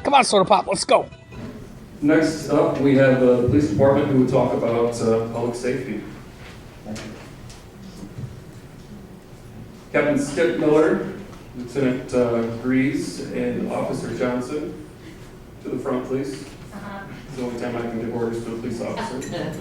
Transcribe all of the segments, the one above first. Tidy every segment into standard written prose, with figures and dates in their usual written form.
Come on, Soda Pop, let's go. Next up, we have the police department who will talk about public safety. Captain Skip Miller, Lieutenant Gries, and Officer Johnson. To the front, please. It's the only time I can give orders to a police officer.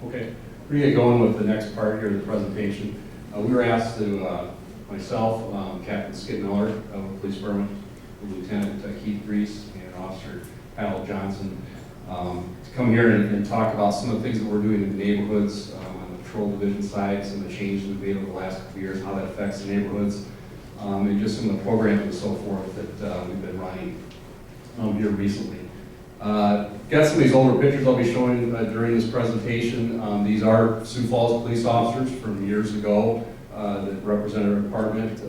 Okay, we're going to get going with the next part here of the presentation. We were asked to, myself, Captain Skip Miller of the Police Department, Lieutenant Keith Gries, and Officer Kyle Johnson, to come here and talk about some of the things that we're doing in the neighborhoods on the patrol division side, some of the changes we've made over the last couple of years, how that affects the neighborhoods, and just some of the programs and so forth that we've been running here recently. Got some of these older pictures I'll be showing during this presentation. These are Sioux Falls Police Officers from years ago that represent our department.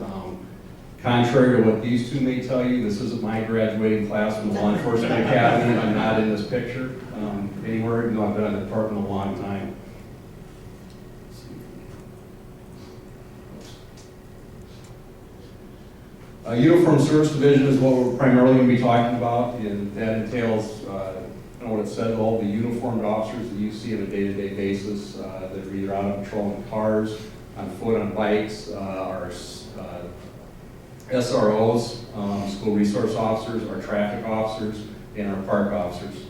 Contrary to what these two may tell you, this isn't my graduating class from the Law Enforcement Academy. I'm not in this picture anywhere, even though I've been in the department a long time. Uniform Service Division is what we're primarily going to be talking about, and that entails, I know what it said, all the uniformed officers that you see on a day-to-day basis that are either out on patrol in cars, on foot, on bikes, our SROs, school resource officers, our traffic officers, and our park officers.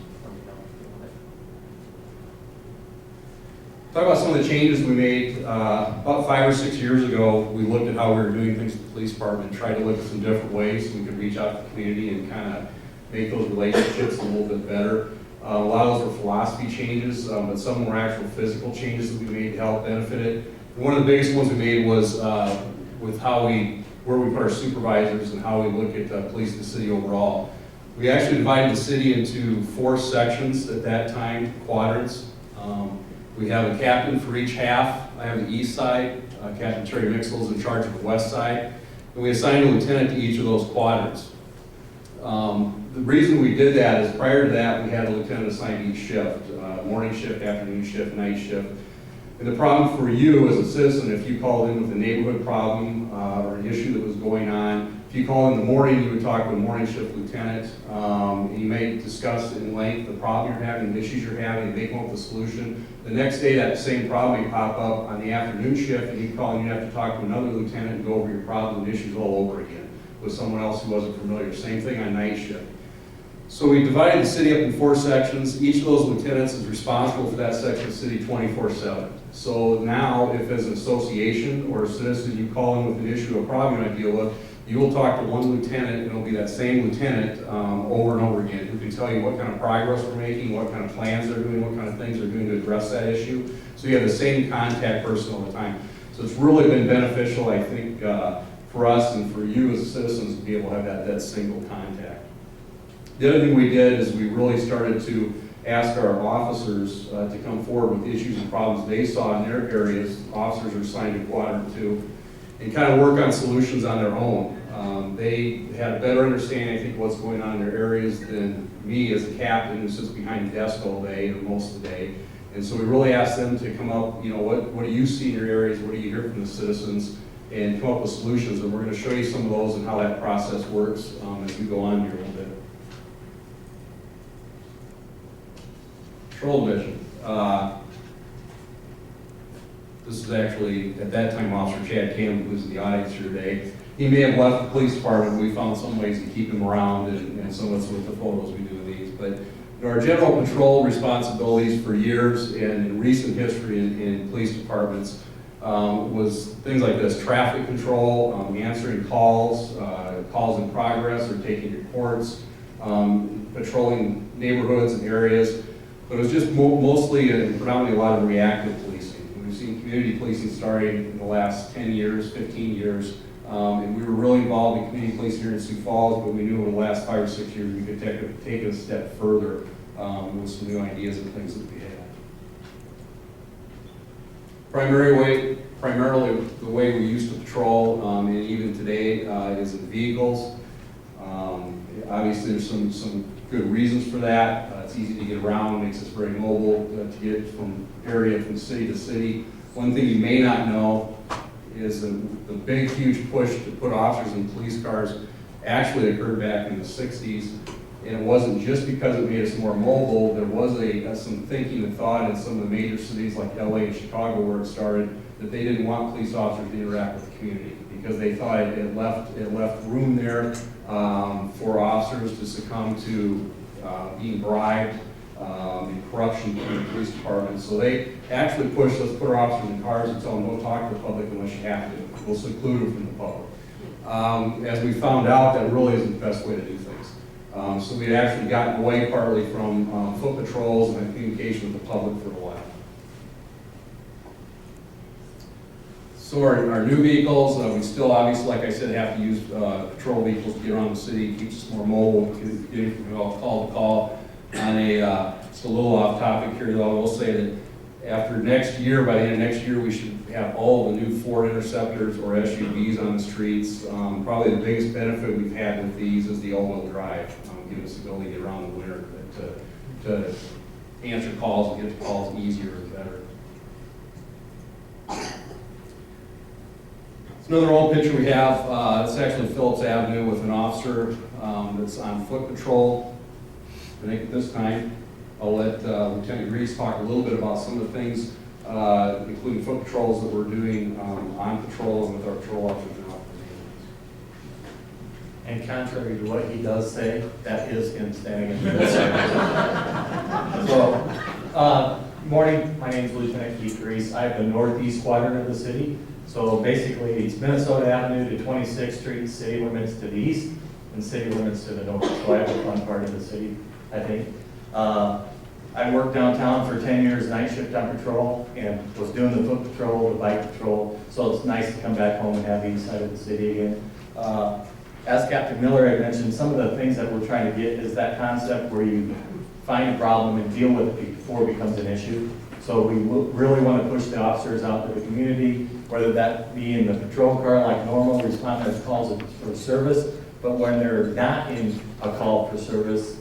Talk about some of the changes we made. About 5 or 6 years ago, we looked at how we were doing things at the police department and tried to look at some different ways so we could reach out to the community and kind of make those relationships a little bit better. A lot of those were philosophy changes, but some were actual physical changes that we made to help benefit it. One of the biggest ones we made was with where we put our supervisors and how we look at police the city overall. We actually divided the city into 4 sections at that time, quadrants. We have a captain for each half. I have the east side. Captain Terry Mixel is in charge of the west side. And we assigned a lieutenant to each of those quadrants. The reason we did that is prior to that, we had a lieutenant assigned to each shift, morning shift, afternoon shift, night shift. And the problem for you as a citizen, if you called in with a neighborhood problem or an issue that was going on, if you call in the morning, you would talk to a morning shift lieutenant. And you may discuss in length the problem you're having, the issues you're having, and they come up with a solution. The next day, that same problem may pop up on the afternoon shift, and you call and you have to talk to another lieutenant and go over your problem and issues all over again with someone else who wasn't familiar. Same thing on night shift. So we divided the city up in 4 sections. Each of those lieutenants is responsible for that section of the city 24/7. So now, if as an association or a citizen you call in with an issue or problem you might deal with, you will talk to one lieutenant, and it'll be that same lieutenant over and over again, who can tell you what kind of progress we're making, what kind of plans they're doing, what kind of things they're doing to address that issue. So you have the same contact person all the time. So it's really been beneficial, I think, for us and for you as citizens to be able to have that single contact. The other thing we did is we really started to ask our officers to come forward with issues and problems they saw in their areas. Officers are assigned to quadrant 2 and kind of work on solutions on their own. They had a better understanding, I think, of what's going on in their areas than me as a captain who sits behind the desk all day or most of the day. And so we really asked them to come up, what do you see in your areas, what do you hear from the citizens, and come up with solutions. And we're going to show you some of those and how that process works as we go on here a little bit. Patrol division. This is actually, at that time, Officer Chad Campbell, who's in the audience here today. He may have left the police department, but we found some ways to keep him around, and some of it's with the photos we do of these. But our general patrol responsibilities for years and in recent history in police departments was things like this: traffic control, answering calls, calls in progress or taking reports, patrolling neighborhoods and areas. But it was just mostly and predominantly a lot of reactive policing. We've seen community policing starting in the last 10 years, 15 years. And we were really involved in community policing here in Sioux Falls, but we knew in the last 5 or 6 years we could take it a step further with some new ideas and things that we had. Primarily the way we used to patrol, and even today, is in vehicles. Obviously there's some good reasons for that. It's easy to get around, makes us very mobile to get from city to city. One thing you may not know is the big, huge push to put officers in police cars actually occurred back in the 60s. And it wasn't just because it made us more mobile. There was some thinking and thought in some of the major cities like LA and Chicago where it started, that they didn't want police officers to interact with the community because they thought it left room there for officers to succumb to being bribed and corruption in the police department. So they actually pushed us, put our officers in cars and tell them, don't talk to the public unless you have to. We'll seclude them from the public. As we found out, that really isn't the best way to do things. So we had actually gotten away partly from foot patrols and communication with the public for a while. So our new vehicles, we still obviously, like I said, have to use patrol vehicles to get around the city, keeps us more mobile, getting from call to call. Just a little off topic here, though, I will say that after next year, by the end of next year, we should have all the new Ford Interceptors or SUVs on the streets. Probably the biggest benefit we've had with these is the all-wheel drive, giving us the ability to get around the winter, to answer calls and get the calls easier and better. Another old picture we have, it's actually Phillips Avenue with an officer that's on foot patrol. I think at this time, I'll let Lieutenant Gries talk a little bit about some of the things, including foot patrols that we're doing on patrol and with our patrol officers and officers. And contrary to what he does say, that is him standing in the So, morning, my name is Lieutenant Gries. I have the northeast quadrant of the city. So basically, it's Minnesota Avenue to 26th Street, city limits to the east, and city limits to the north. So I have the fun part of the city, I think. I worked downtown for 10 years, night shift on patrol, and was doing the foot patrol, the bike patrol. So it's nice to come back home and have the east side of the city again. As Captain Miller had mentioned, some of the things that we're trying to get is that concept where you find a problem and deal with it before it becomes an issue. So we really want to push the officers out to the community, whether that be in the patrol car like normal, responding to calls for service, but when they're not in a call for service,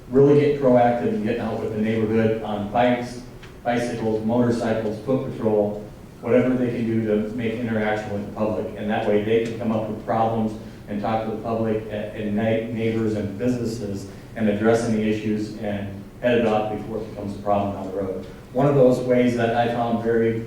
really get proactive and getting out with the neighborhood on bikes, bicycles, motorcycles, foot patrol, whatever they can do to make interaction with the public. And that way they can come up with problems and talk to the public and neighbors and businesses and address any issues and head it off before it becomes a problem down the road. One of those ways that I found very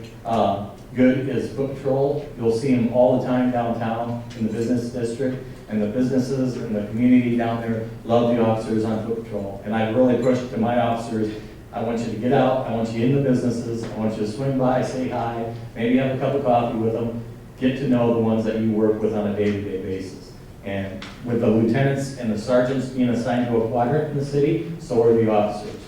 good is foot patrol. You'll see them all the time downtown in the business district, and the businesses and the community down there love the officers on foot patrol. And I really push to my officers, I want you to get out, I want you in the businesses, I want you to swing by, say hi, maybe have a cup of coffee with them, get to know the ones that you work with on a day-to-day basis. And with the lieutenants and the sergeants being assigned to a quadrant in the city, so are the officers.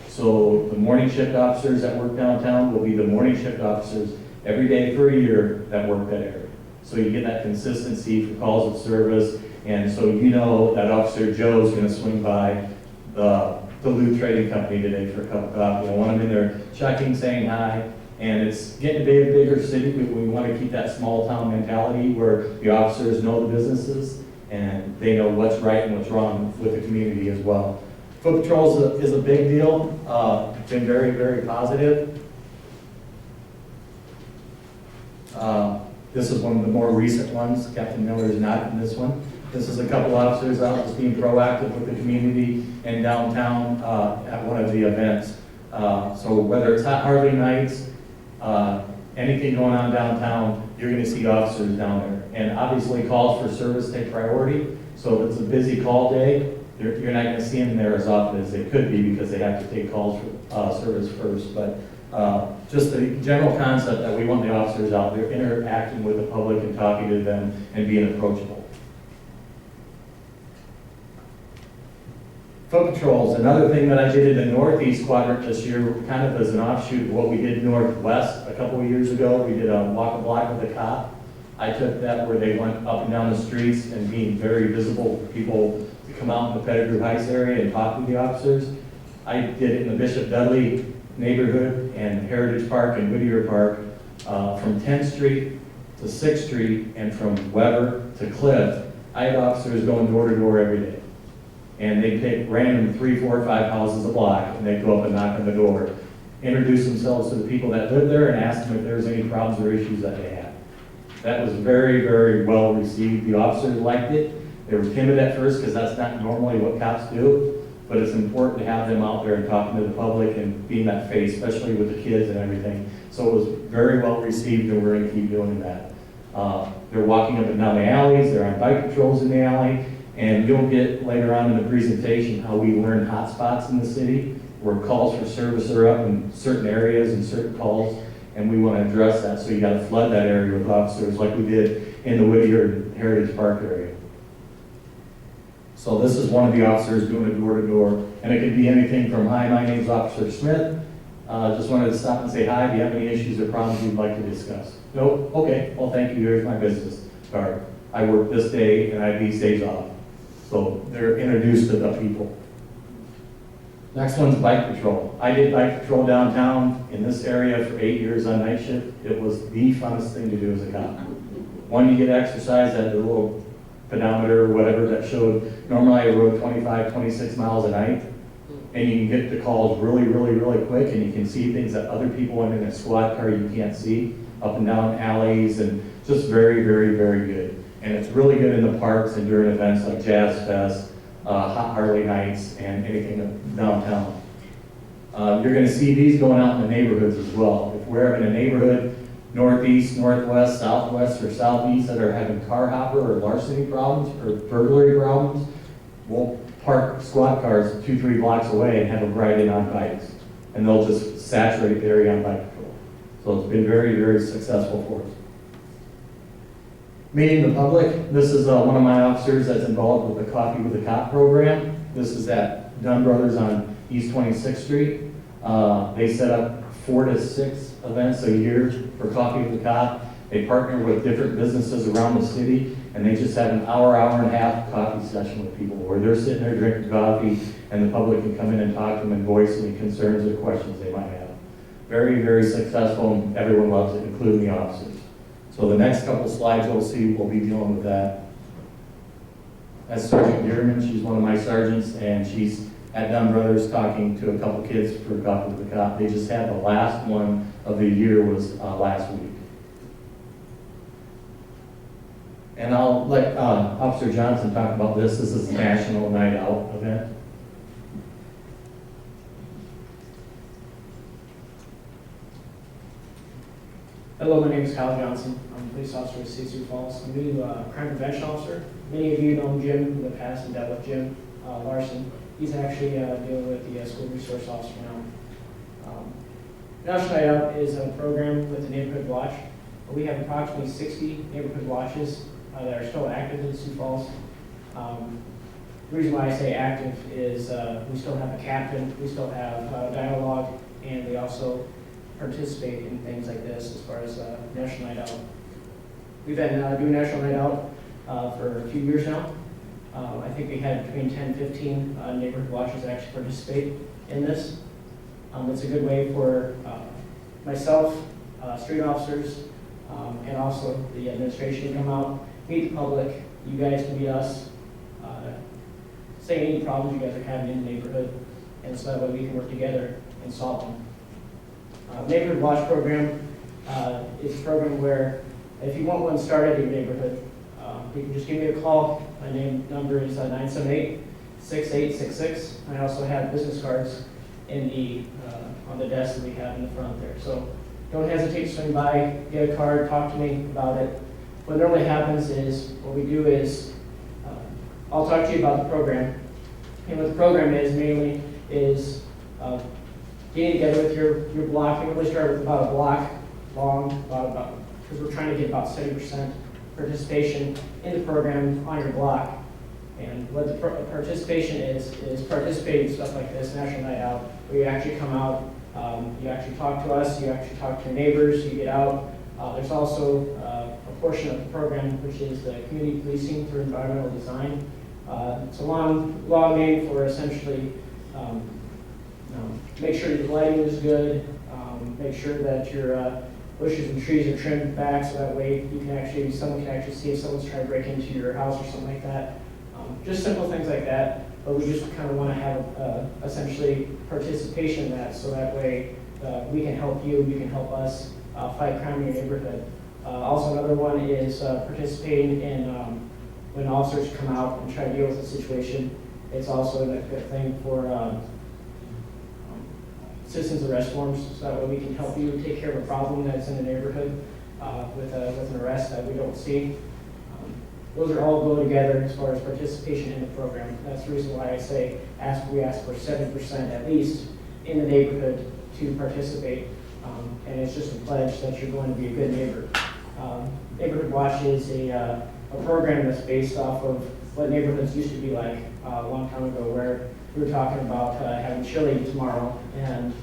So the morning shift officers that work downtown will be the morning shift officers every day for a year that work that area. So you get that consistency for calls of service, and so you know that Officer Joe's gonna swing by the Duluth Trading Company today for a cup of coffee. I want them in there checking, saying hi, and it's getting to be a bigger city, but we want to keep that small town mentality where the officers know the businesses and they know what's right and what's wrong with the community as well. Foot patrol is a big deal. It's been very, very positive. This is one of the more recent ones. Captain Miller is not in this one. This is a couple officers out just being proactive with the community and downtown at one of the events. So whether it's hot Harley nights, anything going on downtown, you're going to see officers down there. And obviously calls for service take priority. So if it's a busy call day, you're not going to see them there as often as they could be because they have to take calls for service first. But just the general concept that we want the officers out there interacting with the public and talking to them and being approachable. Foot patrols, another thing that I did in the Northeast quadrant this year, kind of as an offshoot of what we did Northwest a couple of years ago. We did a walk a block with a cop. I took that where they went up and down the streets and being very visible for people to come out in the Pettigrew Heights area and talk with the officers. I did it in the Bishop Dudley neighborhood and Heritage Park and Whittier Park, from 10th Street to 6th Street and from Weber to Cliff. I had officers going door to door every day. And they'd pick random 3, 4, 5 houses a block, and they'd go up and knock on the door, introduce themselves to the people that live there, and ask them if there's any problems or issues that they had. That was very, very well received. The officers liked it. They were timid at first because that's not normally what cops do, but it's important to have them out there and talking to the public and being that face, especially with the kids and everything. So it was very well received, and we're going to keep doing that. They're walking up and down the alleys. They're on bike patrols in the alley. And you'll get later on in the presentation how we learn hot spots in the city where calls for service are up in certain areas and certain calls, and we want to address that. So you got to flood that area with officers like we did in the Whittier Heritage Park area. So this is one of the officers doing a door-to-door, and it could be anything from, hi, my name's Officer Smith. Just wanted to stop and say hi. Do you have any issues or problems you'd like to discuss? Nope. Okay. Well, thank you. Here's my business card. I work this day and I have these days off. So they're introduced to the people. Next one's bike patrol. I did bike patrol downtown in this area for 8 years on night shift. It was the funnest thing to do as a cop. One, you get exercise at the little pedometer or whatever that showed, normally I rode 25, 26 miles a night. And you can get the calls really, really, really quick, and you can see things that other people in a squad car you can't see, up and down alleys, and just very, very, very good. And it's really good in the parks and during events like Jazz Fest, Hot Harley Nights, and anything downtown. You're going to see these going out in the neighborhoods as well. If we're in a neighborhood, northeast, northwest, southwest, or southeast that are having car hopper or larceny problems or burglary problems, we'll park squad cars 2, 3 blocks away and have them ride in on bikes. And they'll just saturate the area on bike patrol. So it's been very, very successful for us. Meeting the public. This is one of my officers that's involved with the Coffee with a Cop program. This is at Dunn Brothers on East 26th Street. They set up 4 to 6 events a year for Coffee with a Cop. They partner with different businesses around the city, and they just have an hour, hour and a half coffee session with people where they're sitting there drinking coffee, and the public can come in and talk to them and voice any concerns or questions they might have. Very, very successful. Everyone loves it, including the officers. So the next couple slides you'll see, we'll be dealing with that. That's Sergeant Dearman. She's one of my sergeants, and she's at Dunn Brothers talking to a couple kids for Coffee with the Cop. They just had the last one of the year was last week. And I'll let Officer Johnson talk about this. This is a National Night Out event. Hello, my name is Kyle Johnson. I'm a police officer with Sioux Falls. I'm a new crime prevention officer. Many of you know Jim in the past and dealt with Jim Larson. He's actually dealing with the school resource officer now. National Night Out is a program with the Neighborhood Watch. We have approximately 60 neighborhood watches that are still active in Sioux Falls. The reason why I say active is we still have a captain, we still have dialogue, and we also participate in things like this as far as National Night Out. We've been doing National Night Out for a few years now. I think we had between 10 and 15 neighborhood watches actually participate in this. It's a good way for myself, street officers, and also the administration to come out, meet the public. You guys can meet us, say any problems you guys are having in the neighborhood, and so that way we can work together and solve them. Neighborhood Watch program is a program where if you want one started in your neighborhood, you can just give me a call. My number is 978-6866. I also have business cards in the on the desk that we have in the front there. So don't hesitate to swing by, get a card, talk to me about it. What normally happens is, what we do is, I'll talk to you about the program. And what the program is mainly is getting together with your block. We normally start with about a block long, because we're trying to get about 70% participation in the program on your block. And what the participation is participating in stuff like this, National Night Out, where you actually come out, you actually talk to us, you actually talk to your neighbors, you get out. There's also a portion of the program which is the community policing through environmental design. It's a long name for essentially make sure the lighting is good, make sure that your bushes and trees are trimmed back so that way you can actually, someone can actually see if someone's trying to break into your house or something like that. Just simple things like that, but we just kind of want to have essentially participation in that so that way we can help you can help us fight crime in your neighborhood. Also another one is participating in when officers come out and try to deal with a situation. It's also a good thing for citizens arrest forms, so that way we can help you take care of a problem that's in the neighborhood with an arrest that we don't see. Those are all go together as far as participation in the program. That's the reason why I say we ask for 7% at least in the neighborhood to participate. And it's just a pledge that you're going to be a good neighbor. Neighborhood Watch is a program that's based off of what neighborhoods used to be like a long time ago, where we were talking about having chili tomorrow and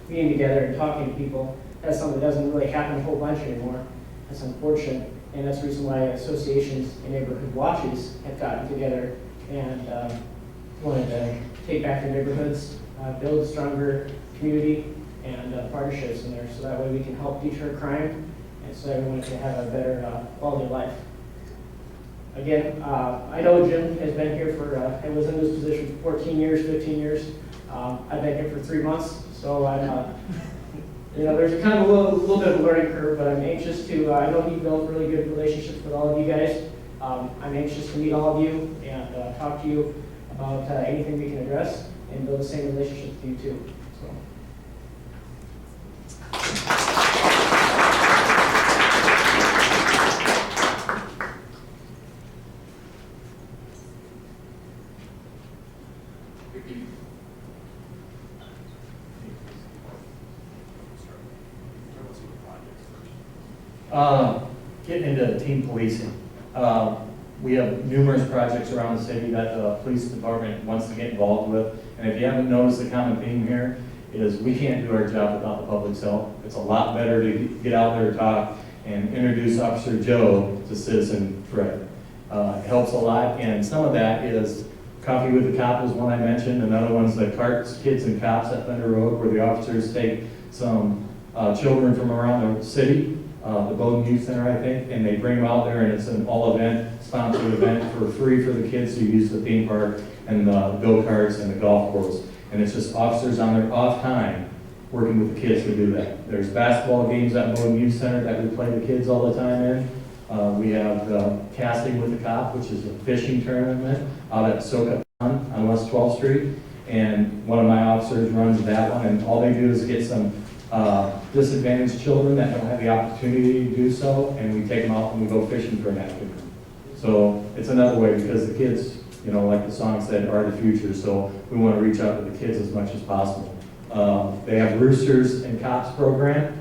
being together and talking to people. That's something that doesn't really happen a whole bunch anymore. That's unfortunate. And that's the reason why associations and neighborhood watches have gotten together and wanted to take back their neighborhoods, build a stronger community and partnerships in there so that way we can help deter crime and so everyone can have a better quality of life. Again, I know Jim has been here I was in this position for 14 years, 15 years. I've been here for 3 months, so I'm there's a kind of a little bit of a learning curve, but I'm anxious to, I know he built really good relationships with all of you guys. I'm anxious to meet all of you and talk to you about anything we can address and build the same relationship with you too. So. Getting into team policing. We have numerous projects around the city that the police department wants to get involved with. And if you haven't noticed, the common theme here is we can't do our job without the public's help. It's a lot better to get out there and talk and introduce Officer Joe to Citizen Fred. It helps a lot, and some of that is Coffee with the Cop is one I mentioned. Another one's the Carts, Kids, and Cops at Thunder Road, where the officers take some children from around the city, the Bowden Youth Center, I think, and they bring them out there, and it's an all-event, sponsored event for free for the kids who use the theme park and the go-karts and the golf course. And it's just officers on their off time working with the kids to do that. There's basketball games at Bowden Youth Center that we play the kids all the time in. We have the Casting with the Cop, which is a fishing tournament out at Soka on West 12th Street. And one of my officers runs that one, and all they do is get some disadvantaged children that don't have the opportunity to do so, and we take them out and we go fishing for an afternoon. So it's another way, because the kids, you know, like the song said, are the future, so we want to reach out to the kids as much as possible. They have Roosters and Cops program,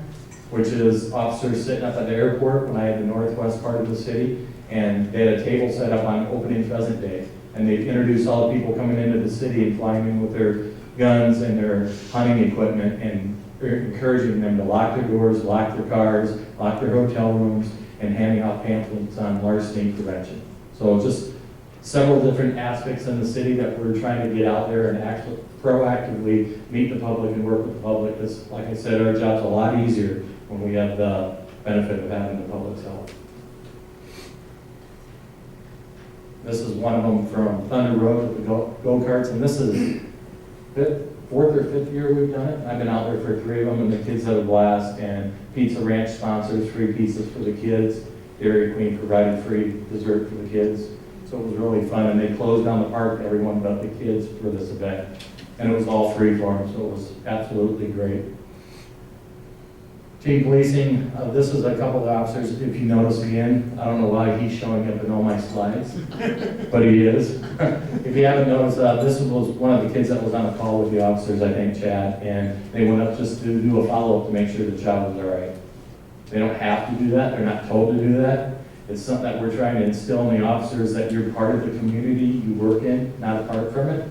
which is officers sitting up at the airport when I had the northwest part of the city, and they had a table set up on opening pheasant day, and they introduce all the people coming into the city and flying in with their guns and their hunting equipment, and encouraging them to lock their doors, lock their cars, lock their hotel rooms, and handing out pamphlets on larceny prevention. So just several different aspects in the city that we're trying to get out there and actually proactively meet the public and work with the public. Because, like I said, our job's a lot easier when we have the benefit of having the public's help. This is one of them from Thunder Road with the go-karts, and this is fourth or fifth year we've done it. I've been out there for 3 of them, and the kids have a blast. And Pizza Ranch sponsors free pizzas for the kids. Dairy Queen provided free dessert for the kids. So it was really fun, and they closed down the park, everyone but the kids, for this event. And it was all free for them, so it was absolutely great. Team policing, this is a couple of officers, if you notice again. I don't know why he's showing up in all my slides, but he is. If you haven't noticed, this was one of the kids that was on a call with the officers, I think, Chad, and they went up just to do a follow-up to make sure the child was all right. They don't have to do that, they're not told to do that. It's something that we're trying to instill in the officers, that you're part of the community you work in, not apart from it.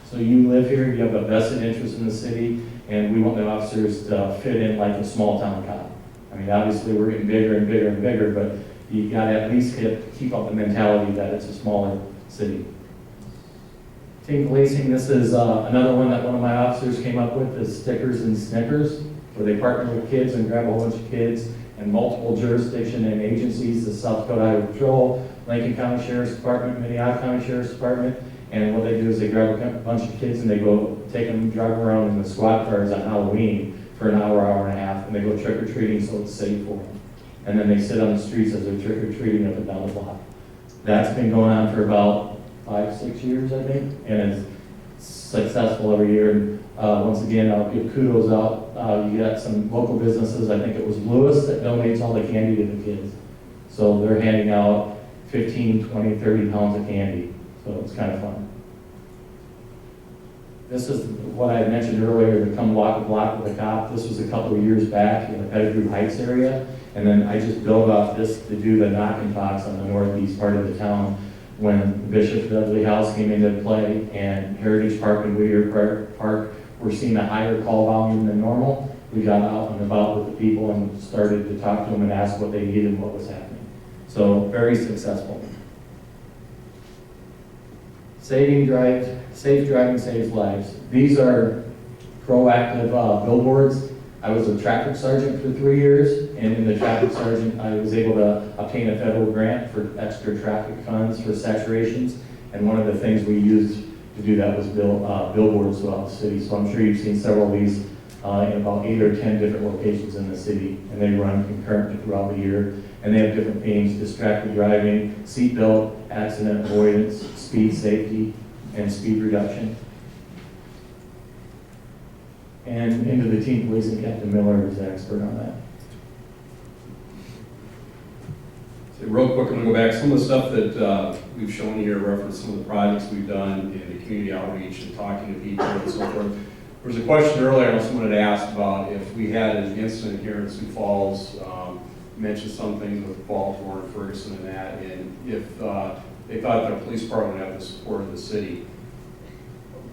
So you live here, you have a vested interest in the city, and we want the officers to fit in like a small town cop. I mean, obviously we're getting bigger and bigger and bigger, but you gotta at least keep up the mentality that it's a smaller city. Team policing, this is another one that one of my officers came up with, is Stickers and Snickers, where they partner with kids and grab a whole bunch of kids and multiple jurisdiction and agencies, the South Dakota Highway Patrol, Lincoln County Sheriff's Department, Minnehaha County Sheriff's Department, and what they do is they grab a bunch of kids and they go take them, drive them around in the squad cars on Halloween for an hour, hour and a half, and they go trick-or-treating so it's safe for them. And then they sit on the streets as they're trick-or-treating up and down the block. That's been going on for about 5-6 years, I think, and it's successful every year. And once again, I'll give kudos out. You got some local businesses, I think it was Lewis, that donates all the candy to the kids. So they're handing out 15, 20, 30 pounds of candy. So it's kind of fun. This is what I had mentioned earlier, to come walk a block with a cop. This was a couple of years back in the Pettigrew Heights area. And then I just built off this to do the knock and talks on the northeast part of the town when Bishop Dudley House came into play and Heritage Park and Whittier Park were seeing a higher call volume than normal. We got out and about with the people and started to talk to them and ask what they needed and what was happening. So very successful. Safe driving saves lives. These are proactive billboards. I was a traffic sergeant for 3 years, and in the traffic sergeant, I was able to obtain a federal grant for extra traffic funds for saturations. And one of the things we used to do that was billboards throughout the city. So I'm sure you've seen several of these in about 8 or 10 different locations in the city, and they run concurrently throughout the year. And they have different themes: distracted driving, seatbelt, accident avoidance, speed safety, and speed reduction. And into the team policing, Captain Miller is the expert on that. So real quick, I'm going to go back. Some of the stuff that we've shown here, reference some of the projects we've done in the community outreach and talking to people and so forth. There was a question earlier someone had asked about if we had an incident here in Sioux Falls, mentioned something with Baltimore and Ferguson and that, and if they thought that the police department would have the support of the city.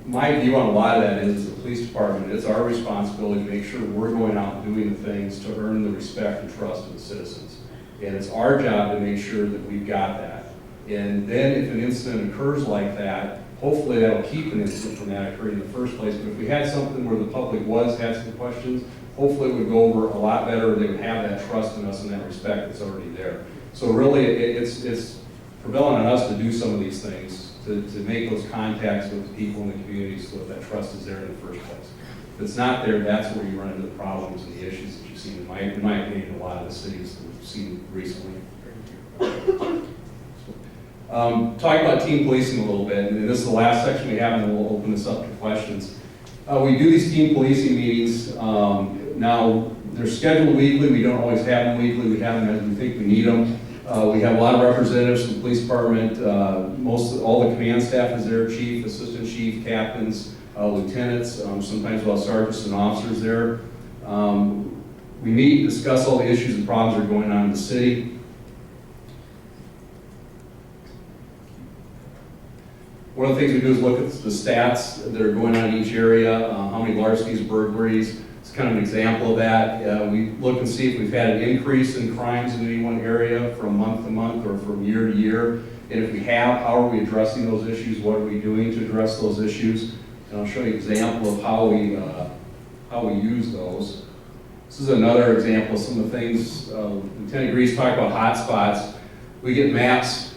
My view on a lot of that is the police department, it's our responsibility to make sure we're going out and doing the things to earn the respect and trust of the citizens. And it's our job to make sure that we've got that. And then if an incident occurs like that, hopefully that'll keep an incident from that occurring in the first place. But if we had something where the public had some questions, hopefully it would go over a lot better. They would have that trust in us and that respect that's already there. So really, it's prevalent on us to do some of these things, to make those contacts with the people in the community so that trust is there in the first place. If it's not there, that's where you run into the problems and the issues that you've seen, in my opinion, in a lot of the cities that we've seen recently. Talk about team policing a little bit, and this is the last section we have, and then we'll open this up to questions. We do these team policing meetings. Now, they're scheduled weekly. We don't always have them weekly. We have them as we think we need them. We have a lot of representatives from the police department. All the command staff is there, chief, assistant chief, captains, lieutenants, sometimes we'll have sergeants and officers there. We meet, discuss all the issues and problems that are going on in the city. One of the things we do is look at the stats that are going on in each area, how many larcenies, burglaries. It's kind of an example of that. We look and see if we've had an increase in crimes in any one area from month to month or from year to year. And if we have, how are we addressing those issues? What are we doing to address those issues? And I'll show you an example of how we use those. This is another example of some of the things Lieutenant Gries talked about hot spots. We get maps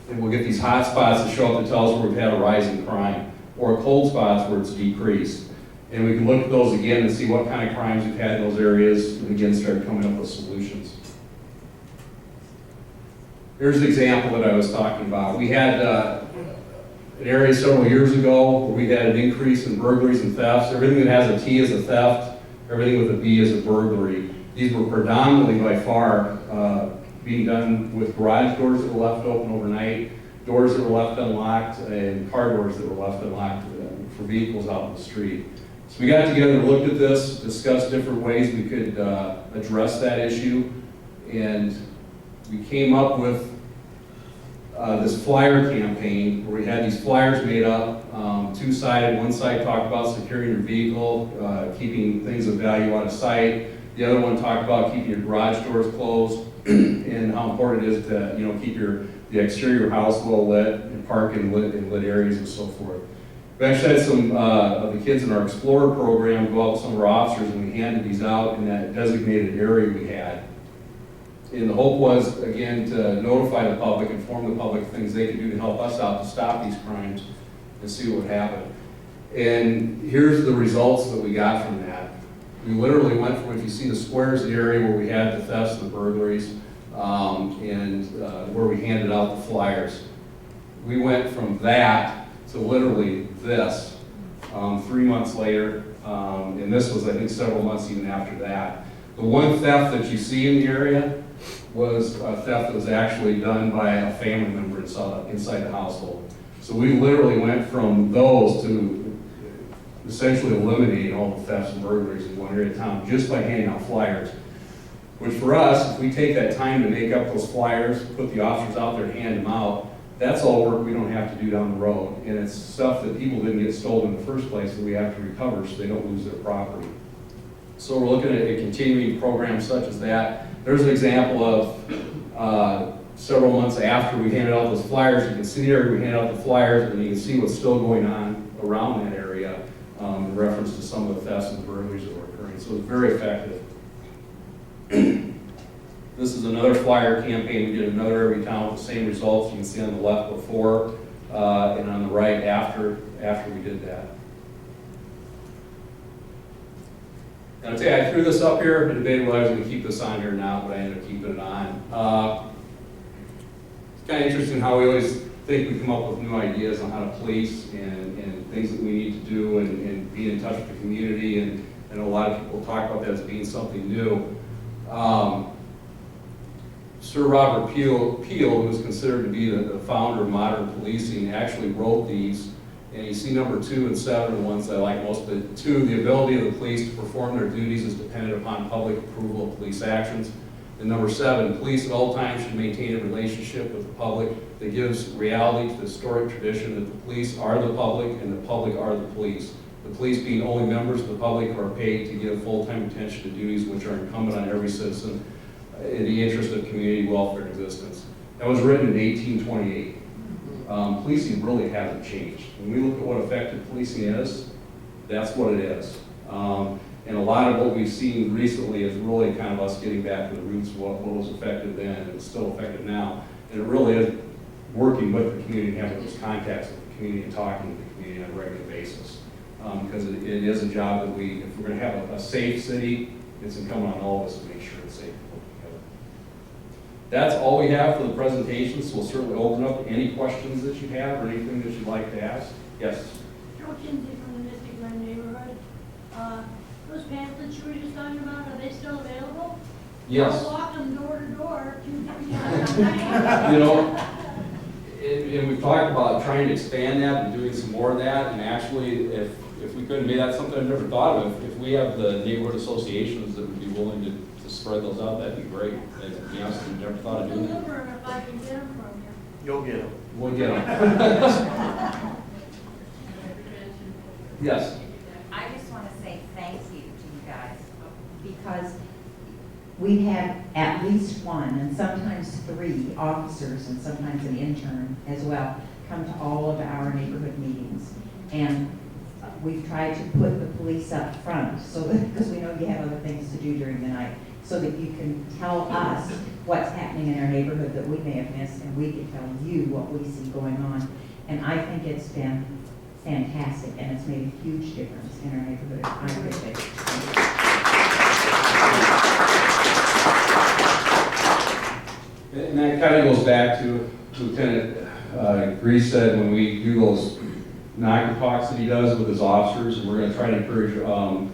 and we'll get these hot spots that show up that tell us where we've had a rise in crime, or cold spots where it's decreased. And we can look at those again and see what kind of crimes we've had in those areas, and again start coming up with solutions. Here's the example that I was talking about. We had an area several years ago where we had an increase in burglaries and thefts. Everything that has a T is a theft, everything with a B is a burglary. These were predominantly by far being done with garage doors that were left open overnight, doors that were left unlocked, and car doors that were left unlocked for vehicles out in the street. So we got together, looked at this, discussed different ways we could address that issue, and we came up with this flyer campaign where we had these flyers made up, two-sided. One side talked about securing your vehicle, keeping things of value out of sight. The other one talked about keeping your garage doors closed and how important it is to keep the exterior of your house well lit and park in lit areas and so forth. We actually had some of the kids in our Explorer program go out with some of our officers, and we handed these out in that designated area we had. And the hope was, again, to notify the public, inform the public things they could do to help us out to stop these crimes and see what would happen. And here's the results that we got from that. We literally went from, if you see the squares, the area where we had the thefts and the burglaries, and where we handed out the flyers. We went from that to literally this 3 months later, and this was, I think, several months even after that. The one theft that you see in the area was a theft that was actually done by a family member inside the household. So we literally went from those to essentially eliminating all the thefts and burglaries in one area of town just by handing out flyers. Which for us, if we take that time to make up those flyers, put the officers out there and hand them out, that's all work we don't have to do down the road. And it's stuff that people didn't get stolen in the first place that we have to recover so they don't lose their property. So we're looking at a continuing program such as that. There's an example of several months after we handed out those flyers. You can see there we handed out the flyers, and you can see what's still going on around that area in reference to some of the thefts and burglaries that were occurring. So it's very effective. This is another flyer campaign. We did another every town with the same results. You can see on the left before and on the right after we did that. And I'll tell you, I threw this up here and debated whether I was going to keep this on here or not, but I ended up keeping it on. It's kind of interesting how we always think we come up with new ideas on how to police and things that we need to do and be in touch with the community, and a lot of people talk about that as being something new. Sir Robert Peel, who is considered to be the founder of modern policing, actually wrote these. And you see number 2 and 7 are the ones I like most. But 2, the ability of the police to perform their duties is dependent upon public approval of police actions. And number 7, police at all times should maintain a relationship with the public that gives reality to the historic tradition that the police are the public and the public are the police. The police being only members of the public who are paid to give full-time attention to duties which are incumbent on every citizen in the interest of community welfare and existence. That was written in 1828. Policing really hasn't changed. When we look at what effective policing is, that's what it is. And a lot of what we've seen recently is really kind of us getting back to the roots of what was effective then and it's still effective now. And it really is working with the community, having those contacts with the community and talking to the community on a regular basis. Because it is a job that if we're going to have a safe city, it's incumbent on all of us to make sure it's safe. That's all we have for the presentation, so we'll certainly open up to any questions that you have or anything that you'd like to ask. Yes? Joe Kinsey from the Mystic Run neighborhood. Those pamphlets you were just talking about, are they still available? Yes. I'll walk them door to door, 2 You know, and we've talked about trying to expand that and doing some more of that, and actually, if we couldn't, maybe that's something I've never thought of. If we have the neighborhood associations that would be willing to spread those out, that'd be great. And to be honest, we've never thought of doing that. Deliver if I can get them from you. You'll get them. We'll get them. Yes. I just want to say thank you to you guys, because we had at least one, and sometimes 3 officers, and sometimes an intern as well, come to all of our neighborhood meetings. And we've tried to put the police up front, so that, because we know you have other things to do during the night, so that you can tell us what's happening in our neighborhood that we may have missed, and we can tell you what we see going on. And I think it's been fantastic, and it's made a huge difference in our neighborhood. I appreciate it. And that kind of goes back to Lieutenant Gries said when we do those knock talks that he does with his officers, and we're going to try to encourage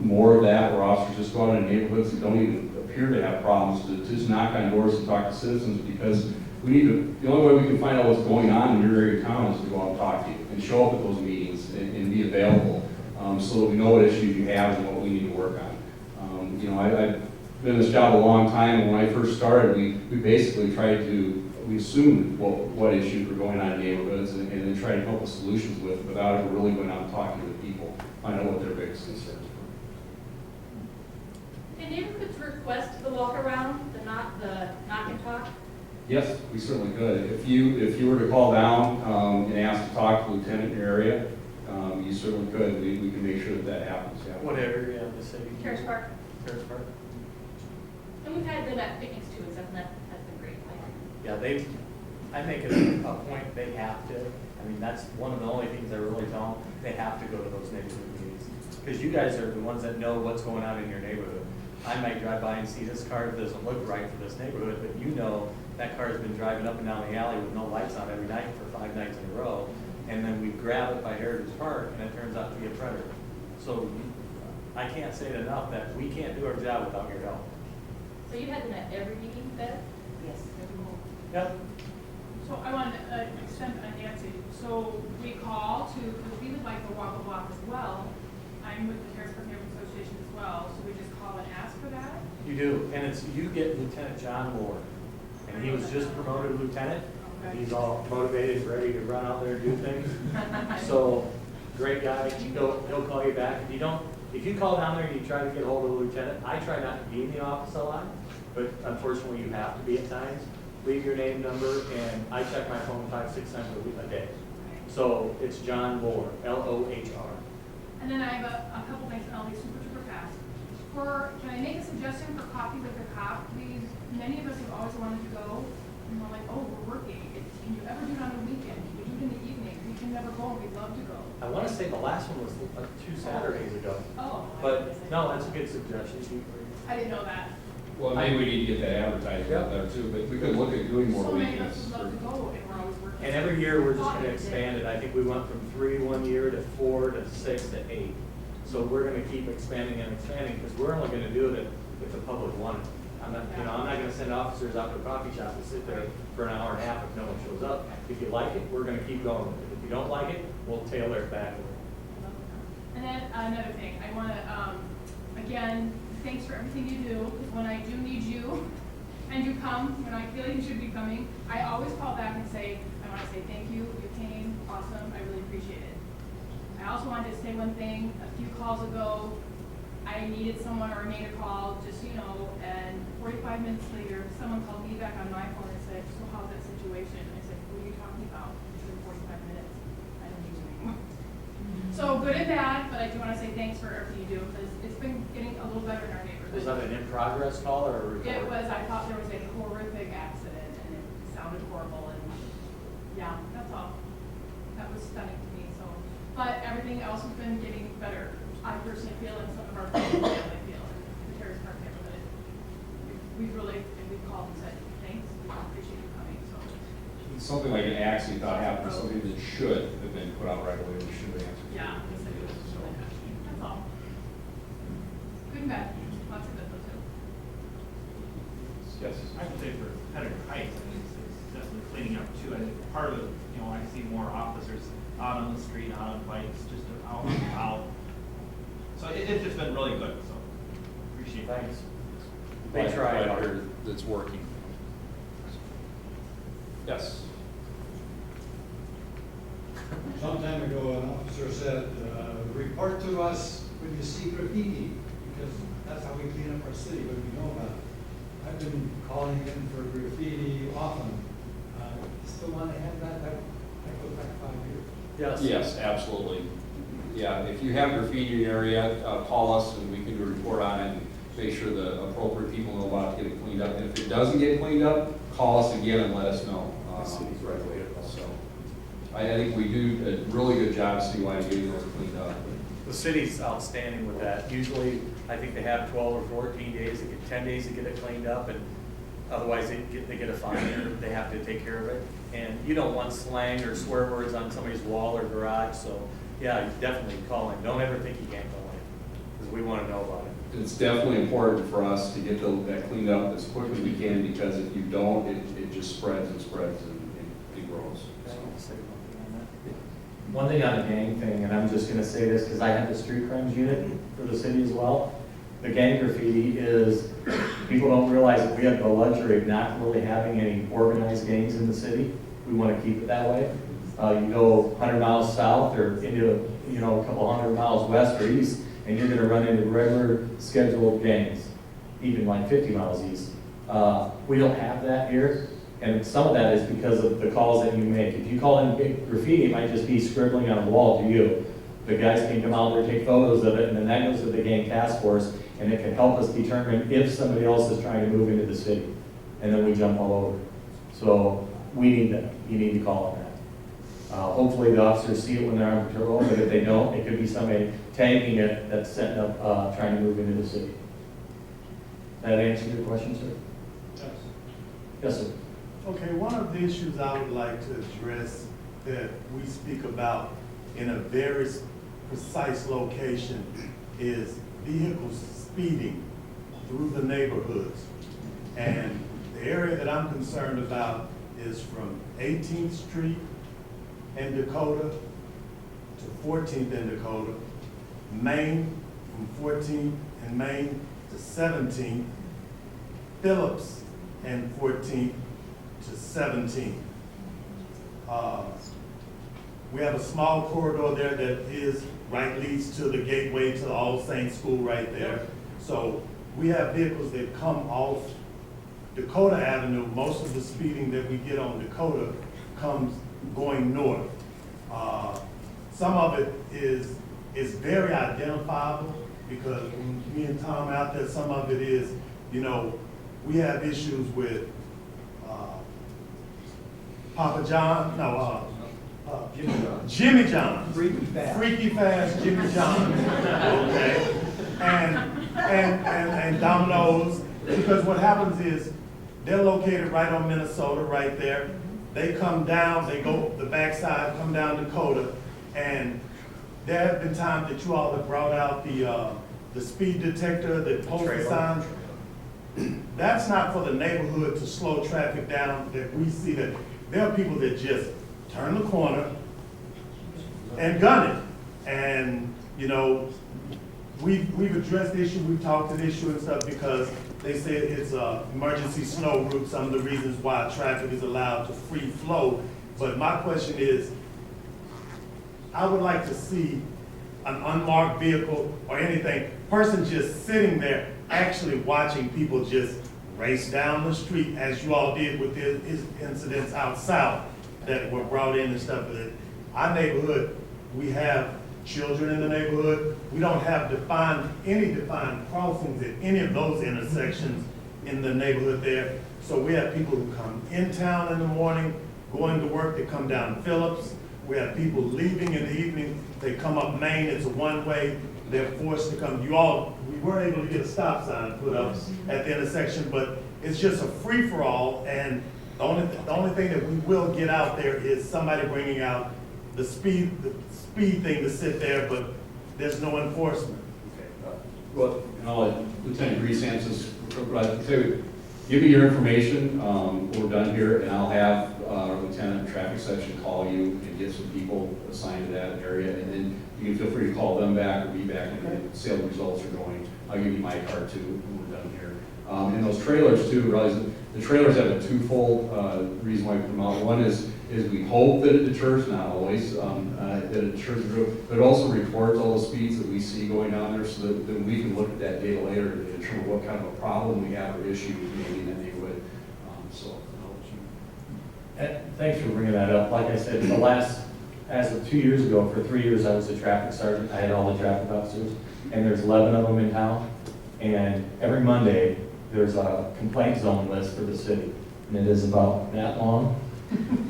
more of that, where officers just go out in neighborhoods that don't even appear to have problems to just knock on doors and talk to citizens, because we need to, the only way we can find out what's going on in your area of town is to go out and talk to you and show up at those meetings and be available, so that we know what issues you have and what we need to work on. You know, I've been in this job a long time, and when I first started, we basically tried to, we assumed what issues were going on in neighborhoods and then try to come up with solutions without ever really going out and talking to the people, find out what their biggest concerns were. Can neighborhoods request the walk around, the knock and talk? Yes, we certainly could. If you were to call down and ask to talk to the lieutenant in your area, you certainly could. We can make sure that happens. Yeah. What area of the city? Terrace Park. Terrace Park? And we've had them at picnics too, and stuff, and that has been great. Yeah, I make it a point they have to. I mean, that's one of the only things I really tell them. They have to go to those neighborhood meetings. Because you guys are the ones that know what's going on in your neighborhood. I might drive by and see this car that doesn't look right for this neighborhood, but you know that car has been driving up and down the alley with no lights on every night for 5 nights in a row. And then we grab it by Heritage Park, and it turns out to be a predator. So I can't say it enough that we can't do our job without your help. So you had them at every meeting, Bev? Yes. Yep. So I want to extend on Nancy. So we call to, because we would like the walk a block as well. I'm with the Terrace Park Neighborhood Association as well, so we just call and ask for that. You do, and you get Lieutenant John Moore, and he was just promoted lieutenant. Okay. He's all motivated, ready to run out there and do things. So, great guy. He'll call you back. If you call down there and you try to get hold of the lieutenant, I try not to be in the office a lot, but unfortunately you have to be at times. Leave your name, number, and I check my phone 5-6 times a day. So it's John Moore, L-O-H-R. And then I have a couple things, and I'll be super fast. Can I make a suggestion for Coffee with the Cop? Many of us have always wanted to go, and we're like, oh, we're working. Can you ever do it on a weekend? Can you do it in the evening? We can never go, and we'd love to go. I want to say the last one was 2 Saturdays ago. Oh. But no, that's a good suggestion. I didn't know that. Well, maybe we need to get that advertised out there too, but we could look at doing more So many of us weekends. would love to go, and we're always working. And every year, we're just going to expand it. I think we went from 3 one year to 4 to 6 to 8. So we're going to keep expanding and expanding, because we're only going to do it if the public wants it. I'm not going to send officers out to a coffee shop to sit there for an hour and a half if no one shows up. If you like it, we're going to keep going with it. If you don't like it, we'll tailor it back. And then another thing, I want to, again, thanks for everything you do, because when I do need you, and you come, when I feel like you should be coming, I always call back and say, I want to say thank you, you came, awesome, I really appreciate it. I also wanted to say one thing, a few calls ago, I needed someone, or I made a call, just so you know, and 45 minutes later, someone called me back on my phone and said, so how's that situation? I said, what are you talking about? It's been 45 minutes, I don't use it anymore. So good and bad, but I do want to say thanks for everything you do, because it's been getting a little better in our neighborhood. Was that an in-progress call or a report? It was, I thought there was a horrific accident and it sounded horrible and, yeah, that's all. That was stunning to me, so. But everything else has been getting better. I personally feel and some of our family feel in the Terrace Park neighborhood. We've called and said, thanks, we appreciate you coming, so. Something like an accident thought happened, something that should have been put out right away, we should have answered. Yeah, he said it was really good. That's all. Good and bad, lots of good though too. Yes. I would say for Henry Heights, I mean, it's definitely cleaning up too. I think part of it, I see more officers out on the street, out on bikes, just out and about. So it's just been really good, so appreciate it. Thanks. They tried hard. That's working. Yes. Some time ago, an officer said, report to us when you see graffiti, because that's how we clean up our city, when we know about it. I've been calling in for graffiti often. Still want to have that goes back 5 years. Yes. Yes, absolutely. Yeah, if you have graffiti in your area, call us and we can do a report on it and make sure the appropriate people know about it, get it cleaned up. And if it doesn't get cleaned up, call us again and let us know. Right away. So I think we do a really good job citywide getting those cleaned up. The city's outstanding with that. Usually, I think they have 12 or 14 days, they get 10 days to get it cleaned up, and otherwise they get a fine, or they have to take care of it. And you don't want slang or swear words on somebody's wall or garage, so yeah, you definitely call in. Don't ever think you can't go in, because we want to know about it. It's definitely important for us to get that cleaned up as quick as we can, because if you don't, it just spreads and spreads and it grows. So. One thing on the gang thing, and I'm just gonna say this because I have the street crimes unit for the city as well. The gang graffiti is, people don't realize that we have the luxury of not really having any organized gangs in the city. We wanna keep it that way. You go 100 miles south or into, a couple 100 miles west or east, and you're gonna run into regular scheduled gangs, even like 50 miles east. We don't have that here. And some of that is because of the calls that you make. If you call in graffiti, it might just be scribbling on a wall to you. The guys can come out there, take photos of it, and then that goes to the gang task force, and it can help us determine if somebody else is trying to move into the city. And then we jump all over. So we need that. You need to call on that. Hopefully the officers see it when they're on patrol, but if they don't, it could be somebody tagging it that's setting up, trying to move into the city. That answer your question, sir? Yes. Yes, sir. Okay, one of the issues I would like to address that we speak about in a very precise location is vehicles speeding through the neighborhoods. And the area that I'm concerned about is from 18th Street in Dakota to 14th in Dakota, Main from 14th and Main to 17th, Phillips and 14th to 17. We have a small corridor there that leads to the gateway to the All Saints School right there. So we have vehicles that come off Dakota Avenue. Most of the speeding that we get on Dakota comes going north. Some of it is very identifiable because when me and Tom out there, some of it is, we have issues with Papa John, Jimmy John. Freaky fast Jimmy John. Okay. And Domino's, because what happens is they're located right on Minnesota, right there. They come down, they go the backside, come down Dakota, and there have been times that you all have brought out the speed detector, the poster signs. That's not for the neighborhood to slow traffic down, that we see that there are people that just turn the corner and gun it. And, we've addressed the issue, we've talked to the issue and stuff because they say it's a emergency snow route, some of the reasons why traffic is allowed to free flow. But my question is, I would like to see an unmarked vehicle or anything, person just sitting there actually watching people just race down the street as you all did with the incidents out south that were brought in and stuff. Our neighborhood, we have children in the neighborhood. We don't have any defined crossings at any of those intersections in the neighborhood there. So we have people who come in town in the morning, going to work, they come down Phillips. We have people leaving in the evening, they come up Main, it's a one-way, they're forced to come. We weren't able to get a stop sign put up at the intersection, but it's just a free-for-all, and the only thing that we will get out there is somebody bringing out the speed thing to sit there, but there's no enforcement. Okay. Well, and I'll let Lieutenant Gries answer this. Give me your information, we're done here, and I'll have our lieutenant in traffic section call you and get some people assigned to that area, and then you can feel free to call them back or be back and see how the results are going. I'll give you my card too when we're done here. And those trailers too, realize that the trailers have a twofold reason why we put them out. One is we hope that it deters, not always, that it deters the road, but it also records all the speeds that we see going down there so that then we can look at that data later to determine what kind of a problem we have or issue maybe in that neighborhood. So I'll let you. Thanks for bringing that up. Like I said, as of 2 years ago, for 3 years, I was a traffic sergeant. I had all the traffic officers, and there's 11 of them in town. And every Monday, there's a complaint zone list for the city, and it is about that long.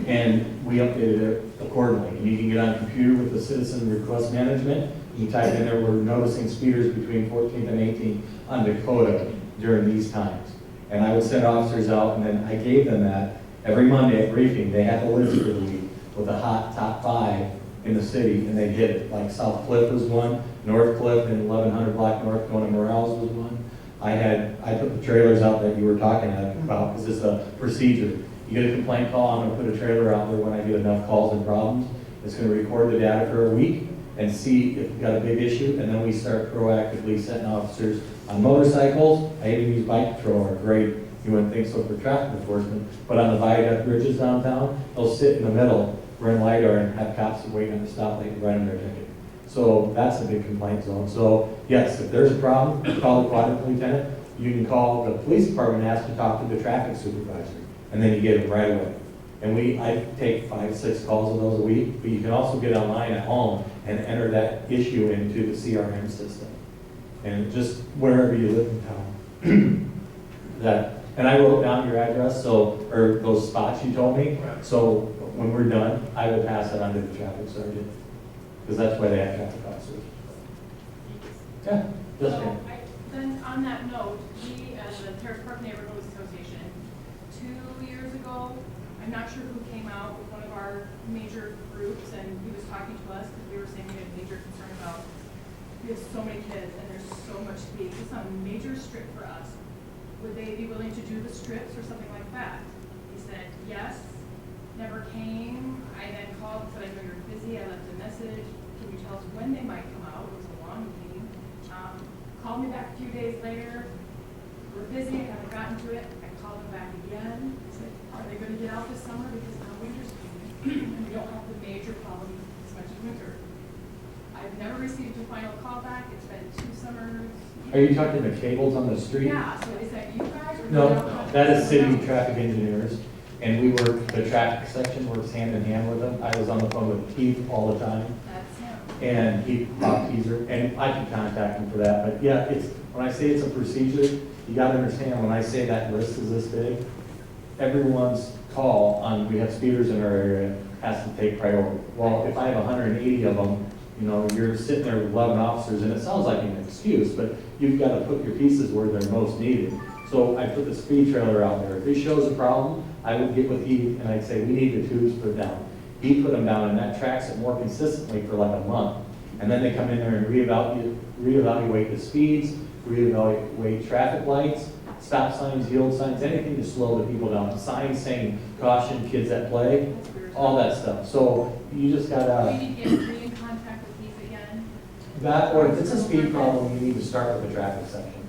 And we updated it accordingly. And you can get on a computer with the citizen request management. You type in there, we're noticing speeders between 14th and 18th on Dakota during these times. And I would send officers out, and then I gave them that every Monday at briefing. They had the list for the week with the hot top 5 in the city, and they hit it. Like South Cliff was one, North Cliff and 1100 Block North going to Morales was one. I put the trailers out that you were talking about because it's a procedure. You get a complaint call, I'm going to put a trailer out there when I get enough calls and problems. It's going to record the data for a week and see if we've got a big issue, and then we start proactively sending officers on motorcycles. I even use bike patrol, are great. You wouldn't think so for traffic enforcement, but on the viaduct bridges downtown, they'll sit in the middle, run LiDAR, and have cops waiting at the stoplight and writing their ticket. So that's a big complaint zone. So yes, if there's a problem, call the quadrant lieutenant. You can call the police department and ask to talk to the traffic supervisor, and then you get them right away. And I take 5, 6 calls of those a week, but you can also get online at home and enter that issue into the CRM system. And just wherever you live in town. And I wrote down your address, or those spots you told me. Right. So when we're done, I will pass it on to the traffic sergeant, because that's why they have traffic officers. Yeah, just So, then on that note, we, as the Terrace Park Neighborhood Association, 2 years ago, I'm not sure who came out with one of our major groups, and he was talking to us, because we were saying we had major concern about, we have so many kids, and there's so much speed. It's a major strip for us. Would they be willing to do the strips or something like that? He said, yes, never came. I then called and said, I know you're busy, I left a message. Can you tell us when they might come out? It was a long meeting. Called me back a few days later. We're busy, I haven't gotten to it. I called them back again. I said, are they going to get out this summer? Because now winter's coming, and we don't have the major problem as much as winter. I've never received a final call back. It's been 2 summers. Are you talking the cables on the street? Yeah, so is that you guys? Or No, that is city traffic engineers, and the traffic section works hand in hand with them. I was on the phone with Keith all the time, That's him. and Bob Teaser, and I can contact him for that. But yeah, when I say it's a procedure, you got to understand, when I say that list is this big, everyone's call on, we have speeders in our area, has to take priority. Well, if I have 180 of them, you're sitting there with 11 officers, and it sounds like an excuse, but you've got to put your pieces where they're most needed. So I put the speed trailer out there. If it shows a problem, I would get with Heath and I'd say, we need the tubes put down. He put them down, and that tracks it more consistently for like a month. And then they come in there and reevaluate the speeds, reevaluate traffic lights, stop signs, yield signs, anything to slow the people down. Signs saying caution, kids at play, all that stuff. So you just gotta. We need to get in contact with Heath again. That, or if it's a speed problem, you need to start with the traffic section.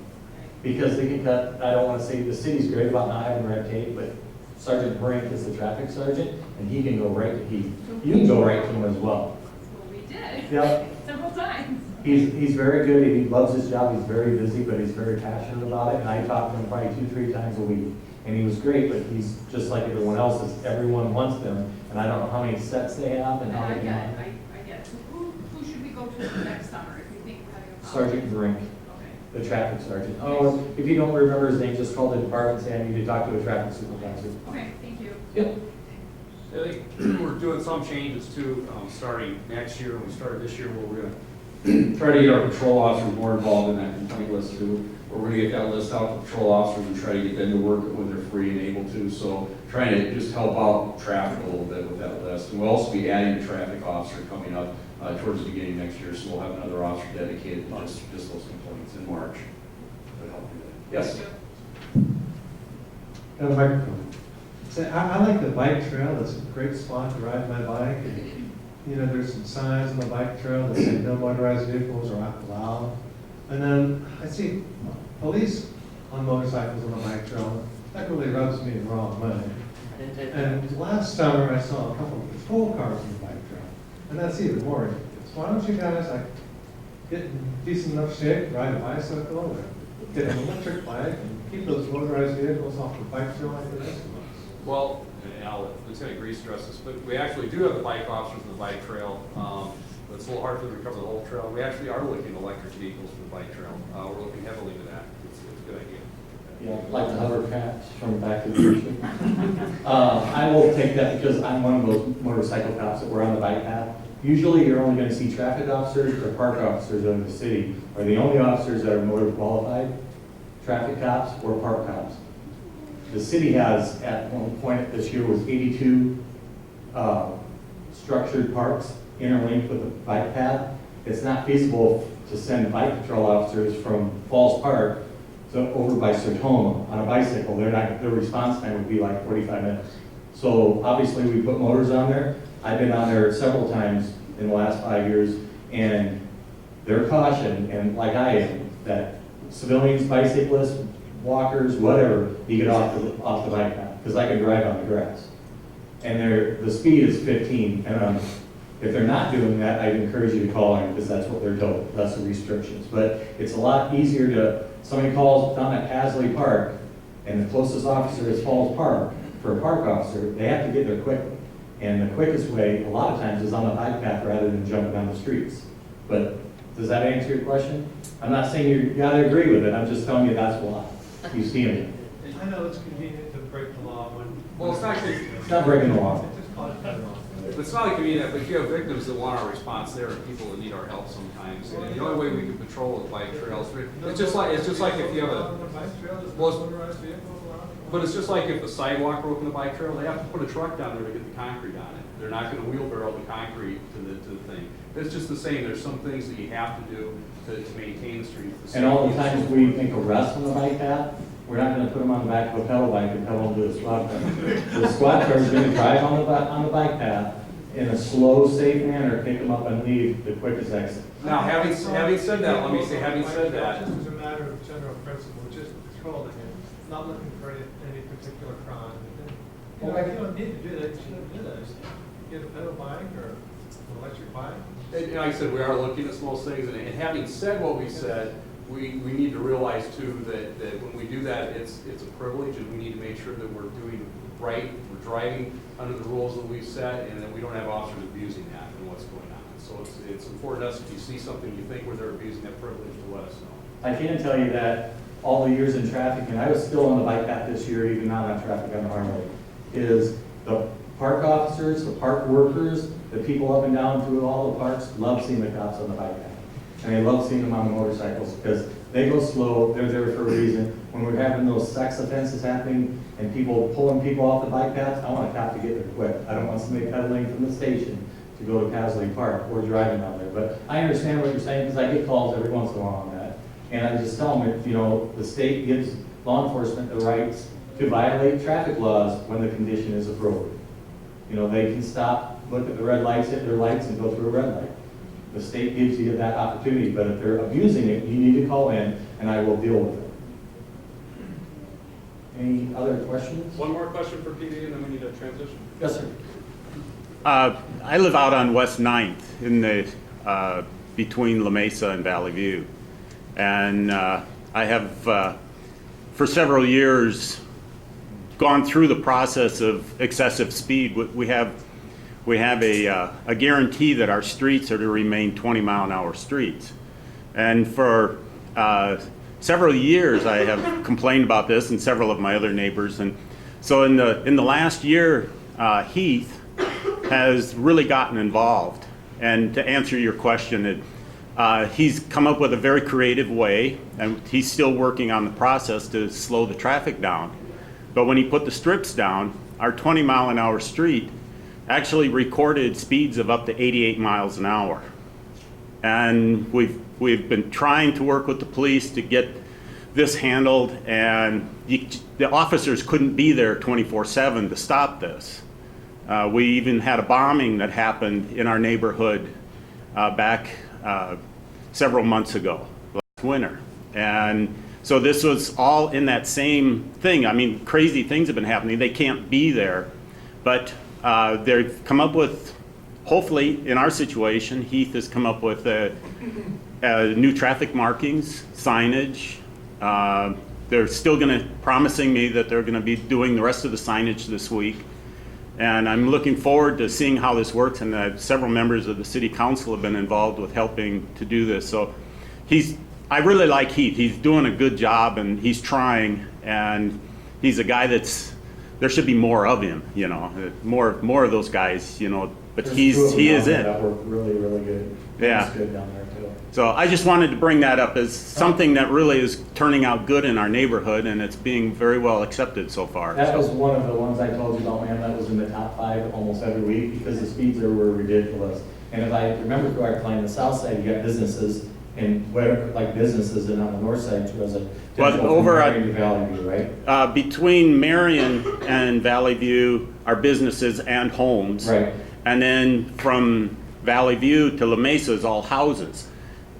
Because they can cut, I don't want to say, the city's great about not having red tape, but Sergeant Brink is the traffic sergeant, and he can go right to Heath. You can go right to him as well. Well, we did. Yep. Several times. He's very good, he loves his job, he's very busy, but he's very passionate about it, and I talk to him probably 2-3 times a week. And he was great, but he's just like everyone else, everyone wants them, and I don't know how many sets they have and how I many. get it. So who should we go to promotion for next summer if you think we're having a problem? Sergeant Brink, Okay. the traffic sergeant. Oh, if you don't remember his name, just call the department and say, I need to talk to a traffic supervisor. Okay, thank you. Yep. I think we're doing some changes too, starting next year. We started this year where we're gonna try to get our patrol officers more involved in that complaint list too. We're gonna get that list out to patrol officers and try to get them to work when they're free and able to. So trying to just help out traffic a little bit with that list. And we'll also be adding a traffic officer coming up towards the beginning of next year. So we'll have another officer dedicated to just those complaints in March. To help do that. Yes. Got a microphone. Say, I like the bike trail. It's a great spot to ride my bike. And, you know, there's some signs on the bike trail that say no motorized vehicles are not allowed. And then I see police on motorcycles on the bike trail. That really rubs me the wrong way. And last summer I saw a couple of patrol cars on the bike trail. And that's even more ridiculous. Why don't you guys like get in decent enough shape, ride a bicycle, or get an electric bike and keep those motorized vehicles off the bike trail like the rest of us? Well, and I'll let Lieutenant Gries address this, but we actually do have the bike officers on the bike trail. But it's a little hard for them to cover the whole trail. We actually are looking at electric vehicles for the bike trail. We're looking heavily into that. It's a good idea. Yeah, like the hover cats from Back to the Future. I will take that because I'm one of those motorcycle cops that were on the bike path. Usually you're only going to see traffic officers or park officers in the city are the only officers that are motor qualified, traffic cops or park cops. The city has, at one point this year, was 82 structured parks interlinked with a bike path. It's not feasible to send bike patrol officers from Falls Park to over by Sertoma on a bicycle. Their response time would be like 45 minutes. So obviously we put motors on there. I've been on there several times in the last 5 years, and they're cautioned, and like I am, that civilians, bicyclists, walkers, whatever, you get off the bike path, because I can drive on the grass. And the speed is 15, and if they're not doing that, I'd encourage you to call in, because that's what they're told, that's the restrictions. But it's a lot easier to, somebody calls down at Pasley Park, and the closest officer is Falls Park, for a park officer, they have to get there quickly. And the quickest way, a lot of times, is on the bike path rather than jumping down the streets. But does that answer your question? I'm not saying you gotta agree with it, I'm just telling you that's why you see them. I know it's convenient to break the law when. Well, it's not, It's not breaking the law. Just call it federal. it's not like convenient, but if you have victims that want our response, there are people that need our help sometimes. And the only way we can patrol the bike trails, it's just like if you have a, but it's just like if the sidewalk broke in the bike trail, they have to put a truck down there to get the concrete on it. They're not gonna wheelbarrow the concrete to the thing. It's just the same, there's some things that you have to do to maintain the streets. And all the times we make arrests on the bike path, we're not gonna put them on the back of a pedal bike and pedal them to a squad car. The squad car is gonna drive on the bike path in a slow, safe manner, pick them up and leave the quickest exit. Now, having said that, let me say, having said that, Just as a matter of general principle, just patrolling it, not looking for any particular crime. You know, if you don't need to do that, you shouldn't do that. Just get a pedal bike or an electric bike. and like I said, we are looking at some of those things, and having said what we said, we need to realize too that when we do that, it's a privilege, and we need to make sure that we're doing right, we're driving under the rules that we've set, and that we don't have officers abusing that and what's going on. So it's important to us, if you see something you think where they're abusing that privilege, to let us know. I can tell you that all the years in traffic, and I was still on the bike path this year, even not on traffic on Harmony, is the park officers, the park workers, the people up and down through all the parks love seeing the cops on the bike path. And they love seeing them on the motorcycles because they go slow, they're there for a reason. When we're having those sex offenses happening and people pulling people off the bike paths, I want a cop to get there quick. I don't want somebody pedaling from the station to go to Pasley Park or driving down there. But I understand what you're saying because I get calls every once in a while on that. And I just tell them, if, you know, the state gives law enforcement the rights to violate traffic laws when the condition is appropriate. You know, they can stop, look at the red lights, hit their lights, and go through a red light. The state gives you that opportunity, but if they're abusing it, you need to call in, and I will deal with it. Any other questions? One more question for PD, and then we need a transition. Yes, sir. I live out on West 9th in the between La Mesa and Valley View, and I have for several years gone through the process of excessive speed. We have we have a guarantee that our streets are to remain 20-mile-an-hour streets. And for several years, I have complained about this, and several of my other neighbors. And so in the last year, Heath has really gotten involved. And to answer your question, he's come up with a very creative way, and he's still working on the process to slow the traffic down. But when he put the strips down, our 20-mile-an-hour street actually recorded speeds of up to 88 miles an hour. And we've been trying to work with the police to get this handled, and the officers couldn't be there 24/7 to stop this. We even had a bombing that happened in our neighborhood back several months ago, last winter. And so this was all in that same thing. I mean, crazy things have been happening. They can't be there, but they've come up with, hopefully in our situation, Heath has come up with new traffic markings, signage. They're still promising me that they're gonna be doing the rest of the signage this week. And I'm looking forward to seeing how this works, and several members of the city council have been involved with helping to do this. So I really like Heath. He's doing a good job, and he's trying, and he's a guy there should be more of him, you know, more of those guys, you know, but he is it. That work really, really good. Yeah. It's good down there too. So I just wanted to bring that up as something that really is turning out good in our neighborhood, and it's being very well accepted so far. That was one of the ones I told you about, man, that was in the top 5 almost every week because the speeds there were ridiculous. And if I remember correctly, on the south side, you got businesses and businesses, and on the north side, But over at Valley View, right? Between Marion and Valley View are businesses and homes. Right. And then from Valley View to La Mesa is all houses.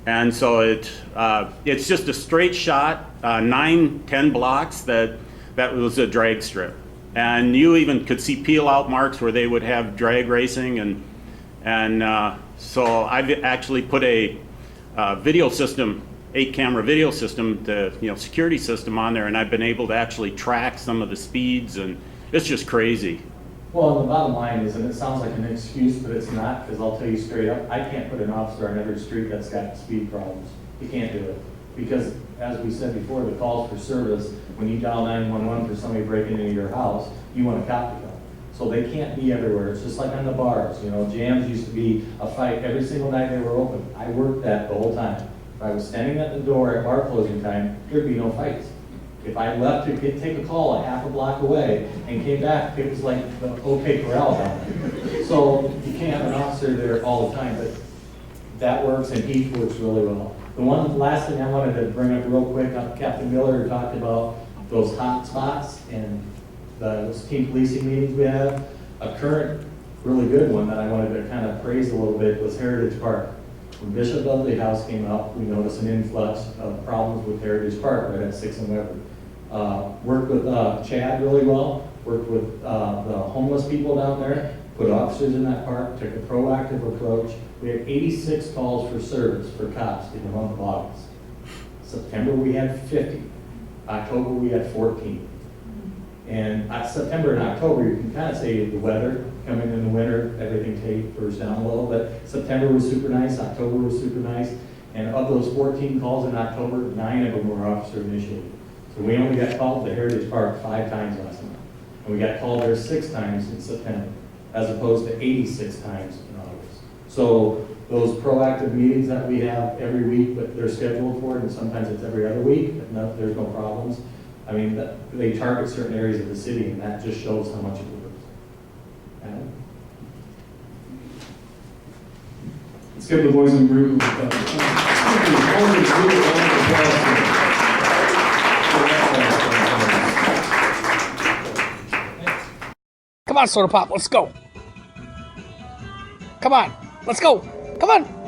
And so it's just a straight shot, 9-10 blocks that was a drag strip. And you even could see peel out marks where they would have drag racing, and so I've actually put a video system, 8-camera video system, security system on there, and I've been able to actually track some of the speeds, and it's just crazy. Well, and the bottom line is, and it sounds like an excuse, but it's not, because I'll tell you straight up, I can't put an officer on every street that's got speed problems. You can't do it. Because, as we said before, the calls for service, when you dial 911 for somebody breaking into your house, you want a cop to come. So they can't be everywhere. It's just like on the bars, you know, jams used to be a fight every single night they were open. I worked that the whole time. If I was standing at the door at bar closing time, there'd be no fights. If I left to take a call a half a block away and came back, it was like the OK Corral down there. So you can't have an officer there all the time, but that works, and Heath works really well. The last thing I wanted to bring up real quick, Captain Miller talked about those hot spots and those team policing meetings we have. A current really good one that I wanted to kind of praise a little bit was Heritage Park. When Bishop Dudley House came up, we noticed an influx of problems with Heritage Park right at 6th and Weber. Worked with Chad really well, worked with the homeless people down there, put officers in that park, took a proactive approach. We had 86 calls for service for cops in the month of August. September we had 50. October we had 14. And September and October, you can kind of say the weather, coming in the winter, everything tapers down a little bit. September was super nice, October was super nice, and of those 14 calls in October, 9 of them were officer initiated. So we only got called to Heritage Park 5 times last month. And we got called there 6 times in September, as opposed to 86 times in August. So those proactive meetings that we have every week, but they're scheduled for it, and sometimes it's every other week, but no, there's no problems. I mean, they target certain areas of the city, and that just shows how much it works. Adam? Let's give the boys in the group Come on, Soda Pop, let's go. Come on, let's go. Come on.